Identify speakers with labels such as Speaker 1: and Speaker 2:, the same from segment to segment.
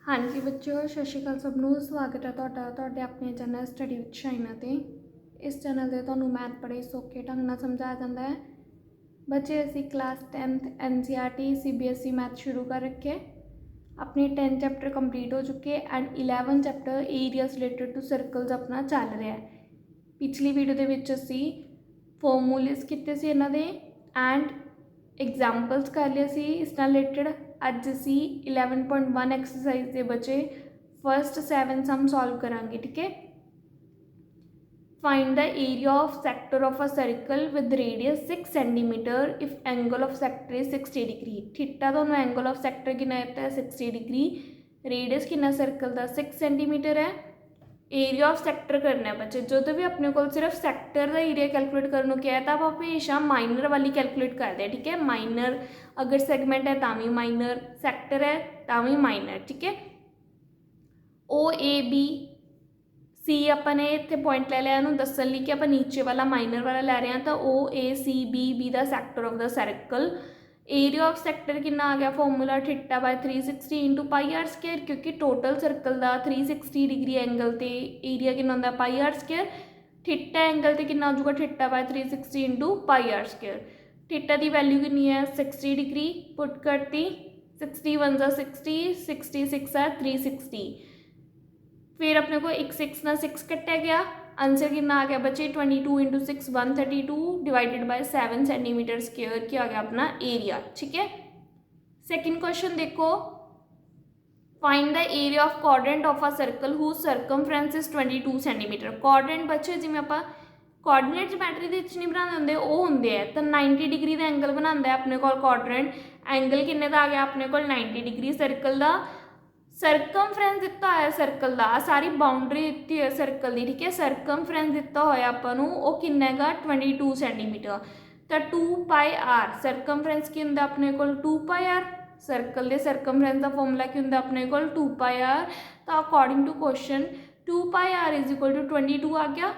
Speaker 1: हाँ जी बच्चों, सत श्री अकाल सबनों। स्वागत है तुहाडा अपने चैनल स्टडी विद शाइना ते। इस चैनल से तुहानूं मैथ बड़े सौखे ढंग नाल समझाया जाता है। बच्चे असी class 10th NCERT CBSE math शुरू कर रखे। अपने 10 चैप्टर कंप्लीट हो चुके and 11 chapter areas related to circles अपना चल रहा है। पिछली वीडियो के विच असी फॉर्मूलेस किए सी इन्हां दे एंड एग्जाम्पल्स कर लिए सी इस नाल रिलेटेड। अज असी 11.1 एक्सरसाइज के बचे फर्स्ट 7 सम सॉल्व करांगे। ठीक है। Find the area of sector of a circle with radius 6 centimetre if angle of sector is 60 degree. Theta तो एंगल ऑफ सेक्टर कितना है 60 डिग्री। रेडियस कितना सर्कल का 6 सेंटीमीटर है। एरिया ऑफ सैक्टर करना है बच्चे। जो भी अपने को सिर्फ सैक्टर का एरिया कैलकुलेट करने क्या है तो आप हमेशा माइनर वाली कैलकुलेट करते हैं। ठीक है। माइनर अगर सैगमेंट है तो भी माइनर, सैक्टर है तो भी माइनर। ठीक है। OAB C अपने इतने पॉइंट ले लिया दसन ली कि आप नीचे वाला माइनर वाला लै रहे हैं तो OACB the sector of the circle. Area of sector कितना आ गया formula theta by 360 into pi r square, क्योंकि टोटल सर्कल का 360 डिग्री एंगल ते एरिया कितना होंगे pi r square. Theta angle ते कितना होगा theta by 360 into pi r square. Theta की वैल्यू कितनी है 60 डिग्री पुट करती। 60 1 60, 66 है 360। फिर अपने को एक 6 ना 6 कट्टा गया। आंसर कितना आ गया बच्चे 22 into 6 132 divided by 7 centimetre square क्या आ गया अपना एरिया। ठीक है। सेकंड क्वेश्चन देखो, find the area of quadrant of a circle whose circumference is 22 centimetre. Quadrant बच्चे जिवें आपां कोआर्डीनेट ज्योमैट्री दे विच नहीं बनाते होंदे वो होंदे है तो 90 डिग्री का एंगल बनाता है अपने को क्वाड्रेंट। एंगल किन्ने दा आ गया अपने को 90 डिग्री सर्कल का। सरकमफ्रेंस दिता है सर्कल का, सारी बाउंड्री दी है सर्कल की। ठीक है। सरकमफ्रेंस दिता होया आपां नूं वो किन्ना है 22 सेंटीमीटर। तो 2 पाई आर सरकमफ्रेंस की होंदा अपने को 2 पाई आर। सर्कल के सरकमफ्रेंस का फॉर्मूला की होंदा अपने को 2 पाई आर। तो according to question 2 pi r is equal to 22 आ गया।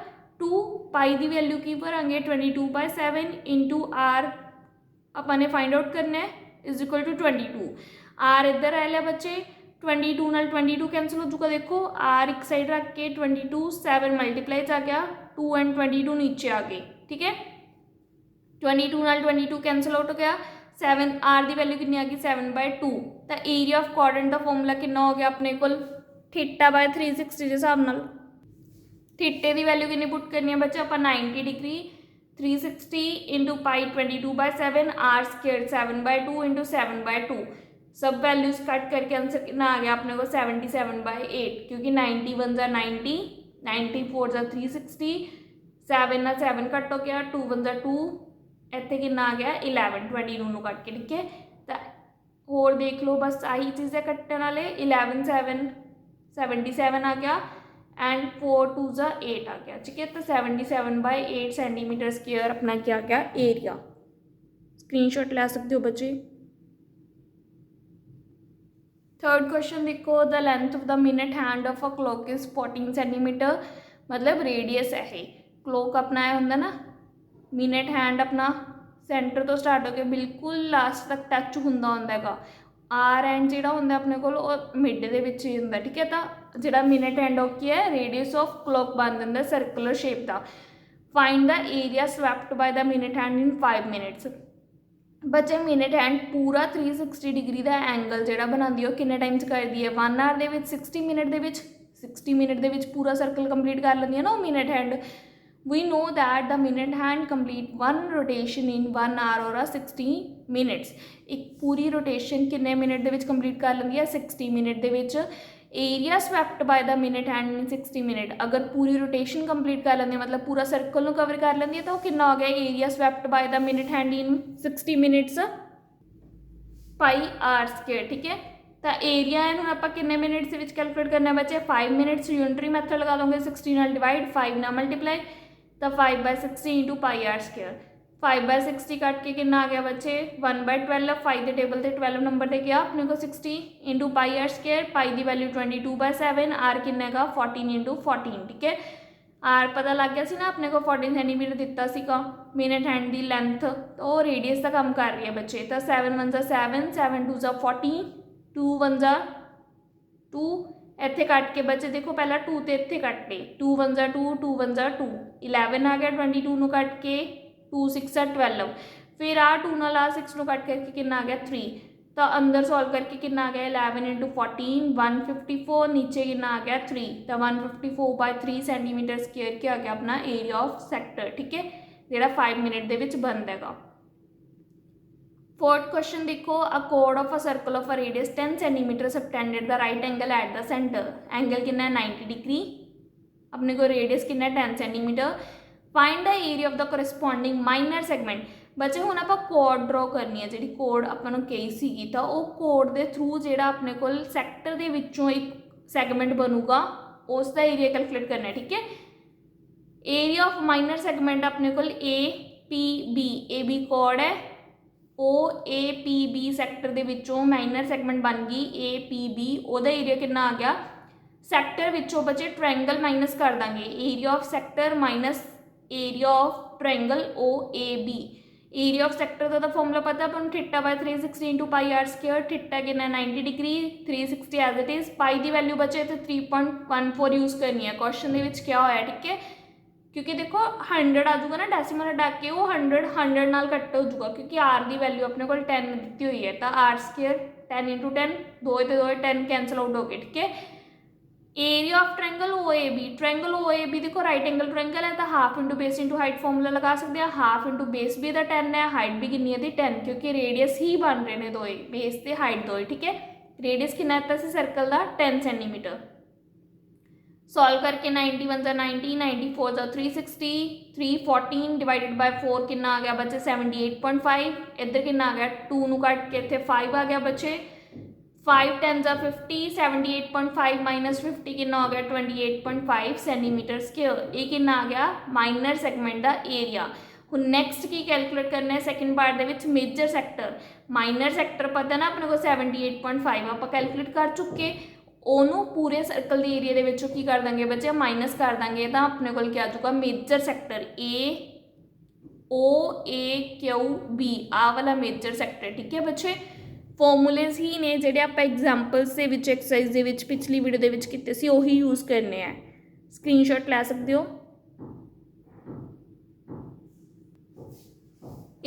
Speaker 1: 2 पाई की वैल्यू की भरांगे 22/7 इंटू आर अपने फाइंड आउट करना है इज इक्वल टू 22। आर इधर आ लिया बच्चे 22 नाल 22 कैंसिल हो चुका। देखो आर एक साइड रख के 22 7 मल्टीप्लाई आ गया 2 एंड 22 नीचे आ गए। ठीक है। 22 नाल 22 कैंसिल आउट हो गया। 7 आर की वैल्यू कितनी आ गई 7/2। तो एरिया ऑफ क्वाड्रेंट का फॉर्मूला कितना हो गया अपने को थीटा बाय 360 के हिसाब नाल। थीटे की वैल्यू कितनी पुट करनी है बच्चे आप 90 degree 360 into pi 22/7 r square 7/2 into 7/2। सब वैल्यूज कट करके आंसर कितना आ गया अपने को 77/8, क्योंकि 90 1 90, 90 4 360, 7 ना 7 कट हो गया 2 1 2, इतने कितना आ गया 11 22 कट के। ठीक है। तो होर देख लो बस आही चीज़ें कट्टन वाले 11 7 77 आ गया एंड 4 2 8 आ गया। ठीक है। तो 77/8 सेंटीमीटर स्क्वायर अपना क्या गया एरिया। स्क्रीनशॉट ले सकते हो बच्चे। थर्ड क्वेश्चन देखो, the length of the minute hand of a clock is 14 centimetre, मतलब रेडियस है। क्लॉक अपना है होंगे ना मिनट हैंड अपना सेंटर तो स्टार्ट होकर बिल्कुल लास्ट तक टच होंदा होंदा आर एंड जो होंगे अपने को मिड के विच ही होंदा। ठीक है। तो जो मिनट हैंड ऑफ की है रेडियस ऑफ क्लॉक बन जाता सर्कुलर शेप का। Find the area swapped bye the minute hand in 5 minutes. बच्चे मिनट हैंड पूरा 360 डिग्री का एंगल जो बनाती है किन्ने टाइम कर दी है 1 आवर के 60 मिनट के 60 मिनट के पूरा सर्कल कंप्लीट कर लेंदी है ना minute hand. We know that the minute hand complete 1 rotation in 1 hour और 60 मिनट्स। एक पूरी रोटेशन किन्ने मिनट के कंप्लीट कर लेंदी है 60 मिनट के। Area swept by the minute hand in 60 minute, अगर पूरी रोटेशन कंप्लीट कर लेंदी है मतलब पूरा सर्कल कवर कर लेंदी है तो कितना हो गया area swept by the minute hand in 60 minutes pi r square. ठीक है। तो एरिया है हम आप किन्ने मिनट्स के कैलकुलेट करना है बच्चे 5 मिनट्स। यूनिटरी मैथड लगा दोगे 60 नाल डिवाइड 5 ना मल्टीप्लाई तो 5/60 into pi r square. 5/60 cut के कितना आ गया बच्चे 1/12। 5 के टेबल से 12 नंबर से गया अपने को 60 इंटू पाई आर स्क्वायर। पाई की वैल्यू 22/7 आर किन्ने का 14 इंटू 14। ठीक है। आर पता लग गया सी ना अपने को 14 सेंटीमीटर दिता सीगा मिनट हैंड की लेंथ, तो वो रेडियस का काम कर रही है बच्चे। तो 7 1 7 7 2 14, 2 1 2 ਇੱਥੇ ਕੱਟ के बचे देखो पहला 2 तो इत्थे कट ले 2 1 जा 2 2 1 जा 2 11 आ गया 22 नूं कट के 2 6 आ 12 फिर आ 2 नाल आ 6 नूं कट करके कितना आ गया 3 तो अंदर सॉल्व करके कितना आ गया 11 इंटू 14 154 नीचे कितना आ गया 3 तो 154/3 सेंटीमीटर स्क्वेयर क्या आ गया अपना एरिया ऑफ सैक्टर ठीक है जिहड़ा 5 मिनट दे विच बनदा हैगा। फोर्थ क्वेश्चन देखो a code of a circle of a radius 10 centimetre subtended the right angle eight the centre angle कितना है 90 डिग्री अपने को रेडियस कितना है 10 centimetre find the area of the corresponding minor segment बच्चे हुण आपां कोड ड्रॉ करनी है जिहड़ी कोड आपां नूं कही सीगी तां ओह कोड दे थ्रू जिहड़ा अपने कोल सैक्टर दे विच्चों एक सैगमेंट बनूगा उस दा एरिया कैलकुलेट करना है ठीक है। एरिया ऑफ माइनर सैगमेंट अपने कोल ए बी कोड है ओ ए पी बी सैक्टर दे विचों माइनर सैगमेंट बन गई ए पी बी ओदा एरिया कितना आ गया सैक्टर विचों बचे ट्रायंगल माइनस कर देंगे area of sector minus area of triangle O A B area of sector का फॉर्मूला पता है अपन theta by 360 into pi r square theta कितना 90 degree 360 as it is pi की वैल्यू बचे तो 3.14 यूज़ करनी है क्वेश्चन के विच क्या होया ठीक है क्योंकि देखो 100 आ जाऊगा ना डेसिमल हटा के वो 100 नाल कट हो जाऊगा क्योंकि आर की वैल्यू अपने को 10 दी हुई है तो आर स्क्वेयर 10 इंटू 10 दो 10 कैंसल आउट हो गए ठीक है। Area of triangle O A B देखो राइट एंगल ट्रायंगल है तो half into base into height formula लगा सकते हैं हाफ इंटू बेस भी 10 है हाइट भी कितनी है 10 क्योंकि रेडियस ही बन रहे हैं दो बेस से हाइट दो ठीक है रेडियस कितना है सर्कल का 10 सेंटीमीटर सॉल्व करके 91 जा 90 94 जा 360 314 डिवाइडेड बाय 4 कितना आ गया बच्चे 78.5 इधर कितना आ गया 2 नूं कट के इत्थे 5 आ गया बच्चे 5 10 जा 50 78.5 माइनस 50 कितना हो गया 28.5 सेंटीमीटर स्क्वेयर ये कितना आ गया माइनर सैगमेंट का एरिया। हुण नैक्सट की कैलकुलेट करना है सैकेंड पार्ट दे विच मेजर सैक्टर माइनर सैक्टर पता ना अपने को 78.5 आप कैलकुलेट कर चुके ਉਹਨੂੰ पूरे सर्कल के एरिया के की कर देंगे बच्चे माइनस कर देंगे तो अपने को क्या आ जाऊगा मेजर सैक्टर AOAQB आ वाला मेजर सैक्टर ठीक है बच्चे फॉर्मूलेज ही ने ਜਿਹੜੇ ਆਪਾਂ एग्जाम्पल्स ਦੇ ਵਿੱਚ एक्सरसाइज ਦੇ ਵਿੱਚ पिछली वीडियो ਦੇ ਵਿੱਚ ਕੀਤੇ ਸੀ ਉਹੀ यूज़ करने हैं स्क्रीनशॉट ਲੈ सकते हो।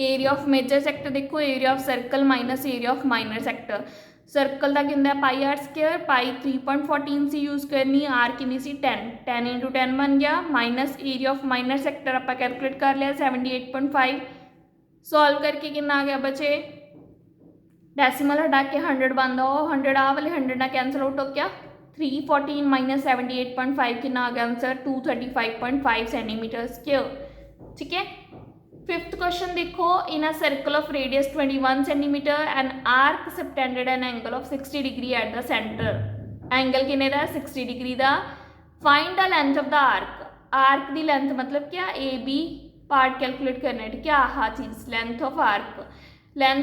Speaker 1: एरिया ऑफ मेजर सैक्टर देखो area of circle minus area of minor sector circle का कितना पाई आर स्क्वायर पाई 3.14 सी यूज़ करनी आर कितनी सी 10 इंटू 10 बन गया minus area of minor sector आप कैलकुलेट कर लिया 78.5 सॉल्व करके कितना आ गया बचे डेसिमल हटा के 100 बनता हो 100 आ वाले 100 ना कैंसल आउट हो गया 314 माइनस 78.5 कितना आ गया आंसर 235.5 सेंटीमीटर स्क्वायर ठीक है। फिफ्थ क्वेश्चन देखो in a circle of radius 21 centimetre an arc subtended an angle of 60 degree at the centre angle किन्ने दा 60 डिग्री दा find the length of the arc की लेंथ मतलब क्या ए बी पार्ट कैलकुलेट करना है ठीक है आह चीज़ लेंथ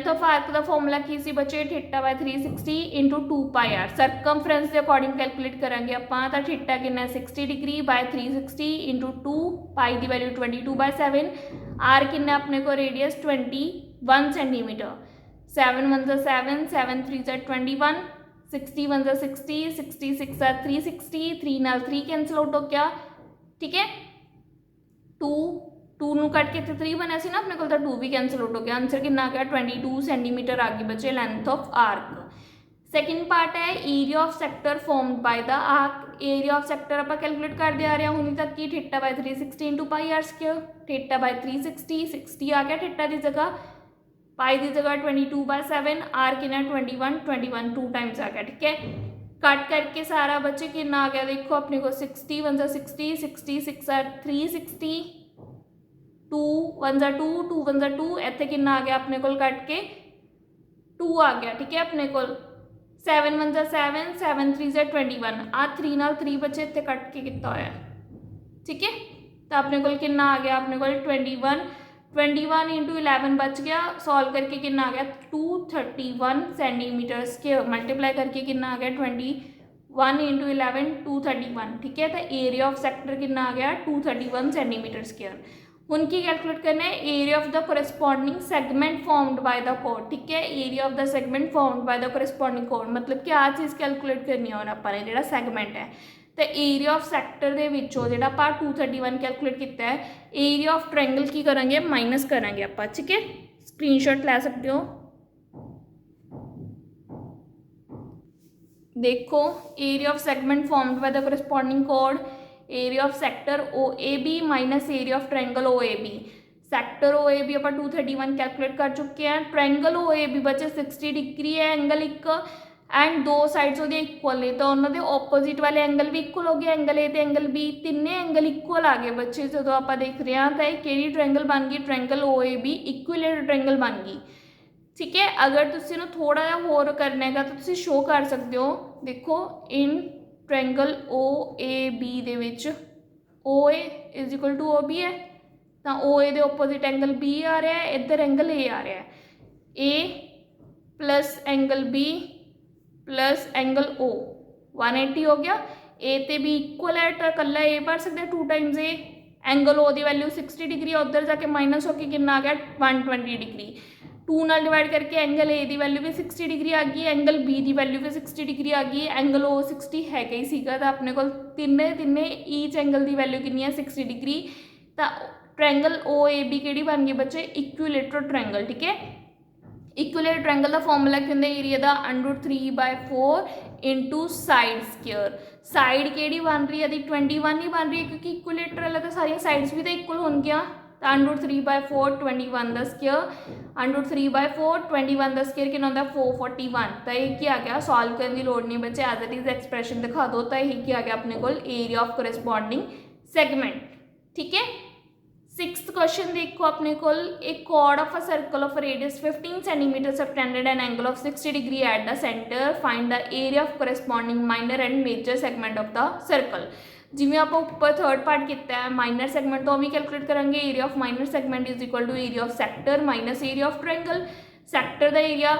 Speaker 1: ऑफ आर्क का फॉर्मूला की सी बचे theta by 360 into 2 pi r circumference के अकॉर्डिंग कैलकुलेट करांगे आपां तां थीटा कितना 60 डिग्री बाय 360 इंटू 2 पाई की वैल्यू 22/7 आर कितना अपने को रेडियस 21 सेंटीमीटर 7 1 जा 7 7 3 जा 21 60 1 जा 60 66 जा 360 3 नाल 3 कैंसल आउट हो गया ठीक है 2 नूं कट के 3 बनया सी ना अपने को 2 भी कैंसल आउट हो गया आंसर कितना आ गया 22 सेंटीमीटर आ गई बचे length of arc. Second part है area of sector formed by the arc area of sector आप कैलकुलेट करते आ रहे हैं हुण तक की theta by 360 into pi r square theta by 360 60 आ गया थीटा की जगह पाई की जगह 22/7 आर कितना 21 2 टाइम्स आ गया ठीक है। कट करके सारा बच्चे कितना आ गया देखो अपने को 60 1 जा 60 66 आ 360 2 1 जा 2 2 1 जा 2 इत्थे कितना आ गया अपने को कट के 2 आ गया ठीक है अपने को 7 1 जा 7 7 3 जा 21 आ 3 नाल 3 बचे इत्थे कट के कितना होया ठीक है तो अपने को कितना आ गया अपने को 21 इंटू 11 बच गया सॉल्व करके कितना आ गया 231 सेंटीमीटर स्क्वायर मल्टीप्लाई करके कितना आ गया 21 इंटू 11 231 ठीक है तो एरिया ऑफ सैक्टर कितना आ गया 231 सेंटीमीटर स्क्वायर। ਹੁਣ ਕੀ कैलकुलेट करना है, area of the corresponding segment formed by the code, ठीक है। Area of the segment formed by the corresponding code मतलब कि आ चीज़ कैलकुलेट करनी है। ਆਪਾਂ ਨੇ ਜਿਹੜਾ सैगमेंट है तो एरिया ऑफ सैक्टर ਦੇ ਵਿੱਚੋਂ ਜਿਹੜਾ ਆਪਾਂ 231 कैलकुलेट किया है, एरिया ऑफ ट्रायंगल की करेंगे माइनस करेंगे ਆਪਾਂ, ठीक है। स्क्रीनशॉट ले सकते हो। देखो area of segment formed by the corresponding code, area of sector OAB minus area of triangle OAB। Sector OAB आप 231 कैलकुलेट कर चुके हैं। ट्रायंगल OAB बचे 60 डिग्री है एंगल एक, एंड दो साइड्स वो इक्वल ने तो उन्होंने ओपोजिट वाले एंगल भी इक्वल हो गए, एंगल ए तो एंगल बी, तीनों एंगल इक्वल आ गए बच्चे। जो आप देख रहे हैं तो कि ट्रायंगल बन गई, ट्रायंगल OAB इक्विलेटरल ट्रायंगल बन गई, ठीक है। अगर तुम थोड़ा जिहा होर करना है तो तुम शो कर सकते हो। देखो इन ट्रायंगल OAB दे विच OA is equal to OB है, तो OA दे ओपोजिट एंगल B आ रहा है, इधर एंगल A आ रहा है। A plus angle B plus angle O 180 हो गया। A ते B इक्वल है तो कला A भर सकते हैं 2 टाइम्स A। एंगल O की वैल्यू 60 डिग्री, उधर जाके माइनस होकर कितना आ गया 120 डिग्री। 2 नाल डिवाइड करके एंगल A की वैल्यू भी 60 डिग्री आ गई, एंगल B की वैल्यू भी 60 डिग्री आ गई, एंगल O 60 है ही सीगा, तो अपने को तिन्ने ईच एंगल की वैल्यू कितनी है 60 डिग्री। तो ट्रायंगल OAB किहड़ी बन गई बच्चे, इक्विलेटरल ट्रायंगल, ठीक है। इक्विलेटरल ट्रायंगल का फॉर्मूला कहते एरिया का √3/4 इंटू साइड स्क्वेयर। साइड किहड़ी बन रही है 21 ही बन रही है क्योंकि इक्विलेटरल है तो सारी साइड्स भी तो इक्वल होंगियां। तो √3/4 21 का स्क्वेयर, √3/4 21 का स्क्वेयर कितना होता है 441। तो ये क्या आ गया, सॉल्व करने की लोड़ नहीं बच्चे, एज इट इज एक्सप्रैशन दिखा दो। तो यही क्या आ गया अपने को एरिया ऑफ कोरस्पॉन्डिंग सैगमेंट, ठीक है। 6th क्वेश्चन देखो अपने को, एक chord of a circle of radius 15 centimetre subtended an angle of 60 degree at the centre, find the area of corresponding minor and major segment of the circle. जिमें आप ऊपर third part किया है minor segment तो भी calculate करेंगे। Area of minor segment is equal to area of sector minus area of triangle. Sector का area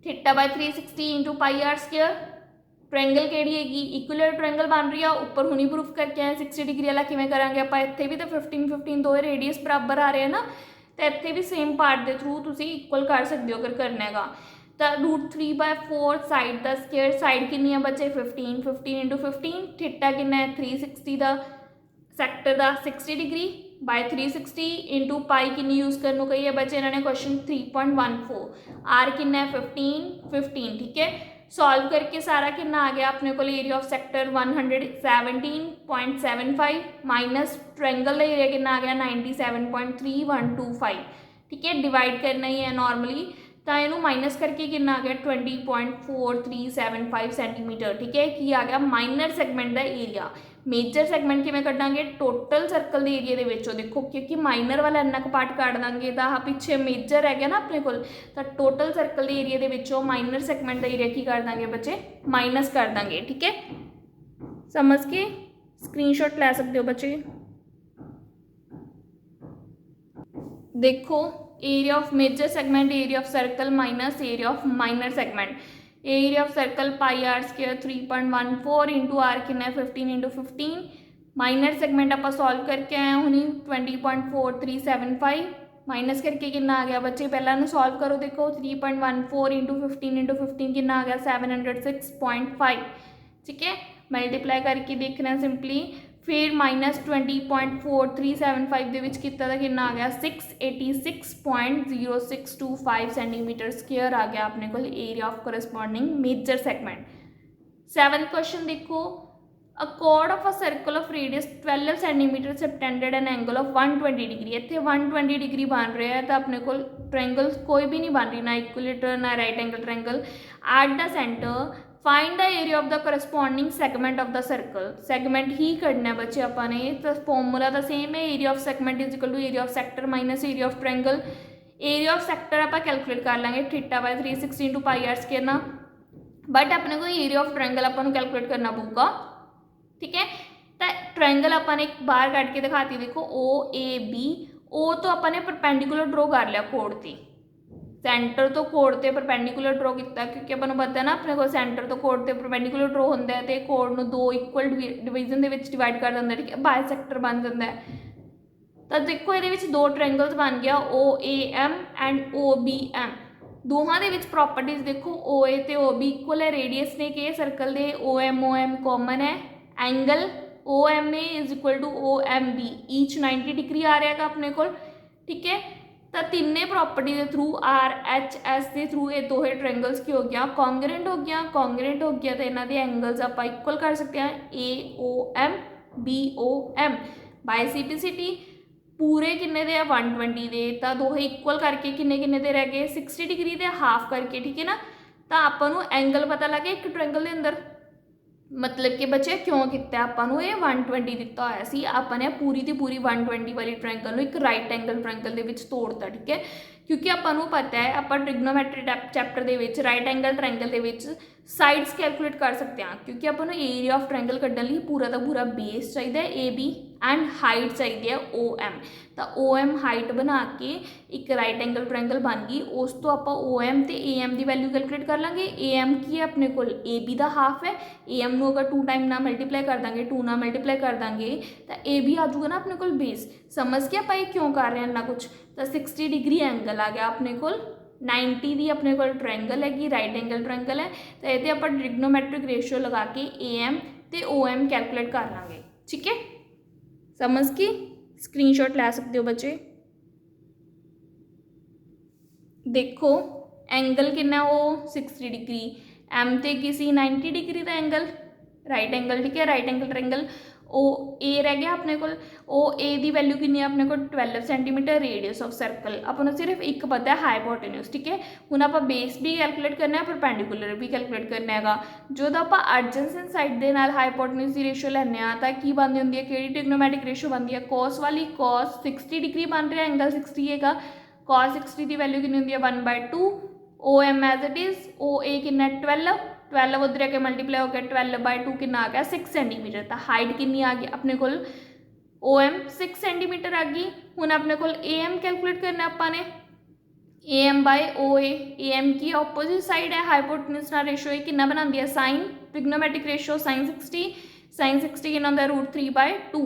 Speaker 1: θ/360 into πr²। Triangle केड़ी हैगी, इक्विलेटरल ट्रायंगल बन रही है, ऊपर हुनी प्रूफ करके आए 60 डिग्री वाला किवें करांगे आप, इत्थे भी तो 15 दो रेडियस बराबर आ रहे हैं ना, तो इत्थे भी सेम पार्ट के थ्रू तुसी इक्वल कर सकते हो अगर करना है। तो √3/4 साइड का स्क्वेयर, साइड कितनी है बच्चे 15 इंटू 15, थीटा कितना है 360 का, सैक्टर का 60 डिग्री बाय 360 इंटू पाई कितनी यूज़ करने कही है बच्चे इन्होंने क्वेश्चन 3.14, आर कितना है 15, ठीक है। सॉल्व करके सारा कितना आ गया अपने को area of sector 117.75 minus triangle का एरिया कितना आ गया 97.3125, ठीक है। डिवाइड करना ही है नॉर्मली, तो इनू माइनस करके कितना आ गया 20.4375 सेंटीमीटर, ठीक है। कि आ गया माइनर सैगमेंट का एरिया। मेजर सैगमेंट किवें कड्डांगे, टोटल सर्कल के एरिया के विचों देखो, क्योंकि माइनर वाला इन्ना पार्ट काट देंगे तो पिछे मेजर है गया ना अपने को, तो टोटल सर्कल के एरिया के विचों माइनर सैगमेंट का एरिया की कर देंगे बच्चे, माइनस कर देंगे, ठीक है। समझ के स्क्रीनशॉट ले सकते हो बच्चे। देखो area of major segment, area of circle minus area of minor segment. Area of circle πr² 3.14 into r कितना है 15 इंटू 15, माइनर सेगमेंट आप सॉल्व करके आए हुनी 20.4375 माइनस करके कितना आ गया बच्चे, पहला ना सॉल्व करो देखो 3.14 इंटू 15 कितना आ गया 706.5, ठीक है। मल्टीप्लाई करके देखना सिंपली, फिर माइनस 20.4375 ਦੇ ਵਿੱਚ ਕੀਤਾ ਤਾਂ कितना आ गया 686.0625 सेंटीमीटर स्क्वेयर आ गया अपने को area of corresponding major segment. 7th question देखो, a chord of a circle of radius 12 centimetre subtended an angle of 120 degree, इतने 120 डिग्री बन रहा है तो अपने को ट्रायंगल कोई भी नहीं बन रही, ना इक्विलेटरल ना right angle triangle. At the centre find the area of the corresponding segment of the circle. Segment ही करना है बच्चे अपने, तो फॉर्मूला तो सेम है, area of segment is equal to area of sector minus area of triangle. Area of sector आप calculate कर लेंगे θ/360 इंटू πr² ना, बट अपने को एरिया ऑफ ट्रायंगल अपन कैलकुलेट करना पड़ेगा, ठीक है। तो ट्रायंगल अपन एक बार काट के दिखाती, देखो OAB, ओ तो अपन ने परपेंडिकुलर ड्रॉ कर लिया कोड से, सेंटर तो कोड से परपेंडिकुलर ड्रॉ किया, क्योंकि अपन पता है ना अपने को सेंटर तो कोड से परपेंडिकुलर ड्रॉ होंगे तो कोड में 2 इक्वल डिवीजन के डिवाइड कर देंगे, ठीक है, बायसेक्टर बन जाता है। तो देखो ये दो ट्रायंगल्स बन गया OAM एंड OBM। दोहां दे विच प्रॉपर्टीज देखो OA ते OB इक्वल है, रेडियस ने के सर्कल दे OM कॉमन है, angle OMA is equal to OMB each 90 degree आ रहा है अपने को। ठीक है, तो तिने प्रॉपर्टी के थ्रू RHS के थ्रू ये दो ट्रायंगल्स की हो गया कॉन्ग्रेंट हो गया तो इन्हों के एंगल्स आप इक्वल कर सकते हैं AOM BOM। बाय सिंपलिसिटी पूरे किन्ने दे 120 दे, तो दो इक्वल करके किन्ने दे रह गए 60 डिग्री दे हाफ करके। ठीक है ना, तो आपको एंगल पता लग गया एक ट्रायंगल के अंदर, मतलब कि बच्चे क्यों किया आपको ये 120 दिता होया सी, आपने पूरी की पूरी 120 वाली ट्रायंगल एक राइट एंगल ट्रायंगल के तोड़ता। ठीक है, क्योंकि आपको पता है आप ट्रिग्नोमेट्री चैप्टर के राइट एंगल ट्रायंगल के साइड्स कैलकुलेट कर सकते हैं, क्योंकि आपको एरिया ऑफ ट्रायंगल कढ़ने लिए पूरा का पूरा बेस चाहिए AB एंड हाइट चाहिए OM। तो OM हाइट बना के एक राइट एंगल ट्रायंगल बन गई, उस तो आप OM तो AM की वैल्यू कैलकुलेट कर लेंगे। AM की है अपने को AB का हाफ है, AM को अगर 2 टाइम ना मल्टीप्लाई कर देंगे 2 ना मल्टीप्लाई कर देंगे तो AB आ जाऊगा ना अपने को बेस। समझ गया भाई क्यों कर रहे हैं ना कुछ। तो 60 डिग्री एंगल आ गया अपने को, 90 की अपने को ट्रायंगल हैगी राइट एंगल ट्रायंगल है, तो ये आप ट्रिग्नोमेट्रिक रेशियो लगा के AM तो OM कैलकुलेट कर लेंगे। ठीक है, समझ के स्क्रीनशॉट ला सकते हो बच्चे। देखो एंगल कितना वो 60 डिग्री, M तो किसी 90 डिग्री का एंगल राइट एंगल। ठीक है, राइट एंगल ट्रायंगल OA रह गया अपने को, OA की वैल्यू कितनी है अपने को 12 सेंटीमीटर रेडियस ऑफ सर्कल। अपने सिर्फ एक पता है हाइपोटेन्यूज। ठीक है, हुण आप बेस भी कैलकुलेट करना है परपेंडिकुलर भी कैलकुलेट करना है। जो आप एडजेसेंट साइड के नाल हाइपोटेन्यूज की रेशियो लैंने आ तो की बनती होंगी है, किहड़ी ट्रिग्नोमेट्रिक रेशियो बनती है कॉस वाली। कॉस 60 डिग्री बन रहा है, एंगल 60 है, कॉस 60 की वैल्यू कितनी होंगी है 1/2। OM as it is OA कितना 12 उधर आके मल्टीप्लाई हो गया 12/2 कितना आ गया 6 सेंटीमीटर। तो हाइट कितनी आ गई अपने को OM 6 सेंटीमीटर आ गई। हुण अपने को AM कैलकुलेट करना अपने AM बाय OA। AM की ऑपोजिट साइड है, हाइपोटेन्यूज नाल रेशियो कितना बनाती है साइन, ट्रिग्नोमेट्रिक रेशियो साइन 60 कितना होंगे √3/2।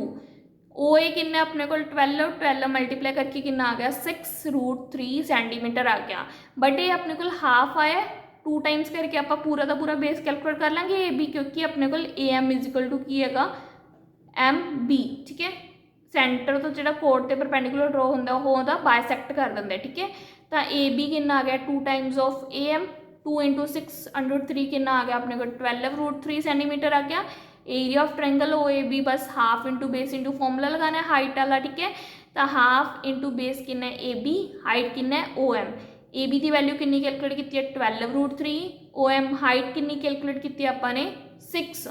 Speaker 1: OA कितना अपने को 12 मल्टीप्लाई करके कितना आ गया 6√3 सेंटीमीटर आ गया। बट ये अपने को हाफ आया 2 टाइम्स करके आप पूरा का पूरा बेस कैलकुलेट कर लेंगे AB, क्योंकि अपने को AM इज इक्वल टू की है MB। ठीक है, सेंटर तो जो कोड से परपेंडिकुलर ड्रॉ होंगे वो बायसैक्ट कर देंगे। ठीक है, तो AB कितना आ गया 2 टाइम्स ऑफ AM, 2 × 6√3 कितना आ गया अपने को 12√3 सेंटीमीटर आ गया। एरिया ऑफ ट्रायंगल OAB बस half into base into formula लगाना है हाइट वाला। ठीक है, तो हाफ इंटू बेस कितना है AB, हाइट कितना है OM। AB की वैल्यू कितनी कैलकुलेट की है 12√3, OM हाइट कितनी कैलकुलेट की आपने 6,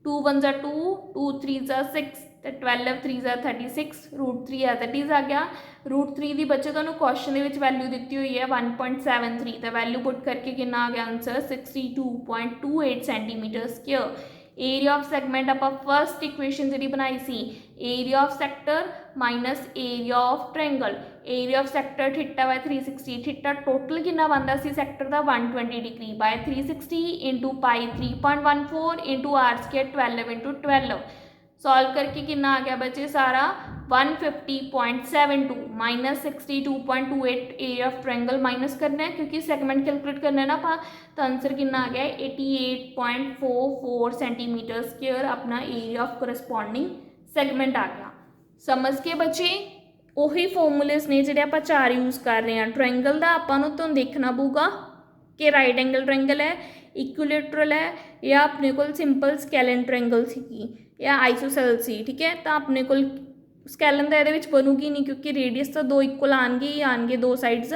Speaker 1: 2 × 1 = 2, 2 × 3 = 6, तो 12 × 3 = 36, √3 एज इट इज आ गया। √3 की बच्चे तो क्वेश्चन के वैल्यू दी हुई है 1.73, तो वैल्यू पुट करके कितना आ गया answer 62.28 centimetre square. Area of segment आप फर्स्ट इक्वेशन जी बनाई सी, area of sector minus area of triangle. Area of sector θ/360, θ total कितना बनता सी सैक्टर का 120 degree by 360 into pi 3.14 into R² 12 × 12। Solve करके कितना आ गया बच्चे सारा 150.72 minus 62.28 area of triangle minus करना है, क्योंकि सेगमेंट कैलकुलेट करना है ना आप, तो आंसर कितना आ गया 88.44 सेंटीमीटर स्क्वायर अपना एरिया ऑफ करस्पॉन्डिंग सेगमेंट आ गया। समझ के बच्चे ਉਹੀ ਫਾਰਮੂਲੇਸ ने ਜਿਹੜੇ ਆਪਾਂ 4 यूज़ कर रहे हैं। ट्रायंगल का ਆਪਾਂ ਨੂੰ तो देखना पऊगा कि राइट एंगल ट्रायंगल है, इक्विलेटरल है, या अपने को सिंपल स्कैलन ट्रायंगल सी या आइसोसेल सी। ठीक है, तो अपने को स्कैलन तो ये बनूगी नहीं, क्योंकि रेडियस तो 2 इक्वल आएंगे ही आएंगे 2 साइड्स।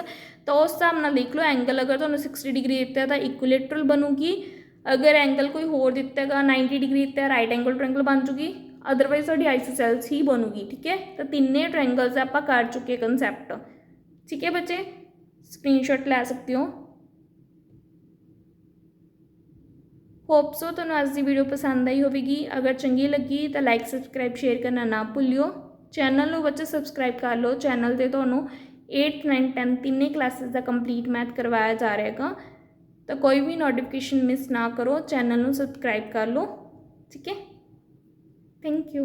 Speaker 1: तो उस हिसाब नाल देख लो एंगल अगर तुहानूं 60 डिग्री दिता है तो इक्विलेटरल बनूगी, अगर एंगल कोई होर दिता है 90 डिग्री दिता है राइट एंगल ट्रायंगल बन जूगी, अदरवाइज थोड़ी आइसोसेल्स ही बनूगी। ठीक है, तो तीनों ट्रायंगल्स आप कर चुके कंसैप्ट। ठीक है बच्चे, स्क्रीनशॉट लै सकते हो। होप सो तुहानूं अज की वीडियो पसंद आई होगी। अगर चंगी लगी तो लाइक सबसक्राइब शेयर करना ना भुल्लियो। चैनल को बच्चे सबसक्राइब कर लो, चैनल पर तुहानूं 8, 9, 10 तीनों क्लासेस का कंप्लीट मैथ करवाया जा रहा है, तो कोई भी नोटिफिकेशन मिस ना करो, चैनल को सबसक्राइब कर लो। ठीक है, थैंक यू।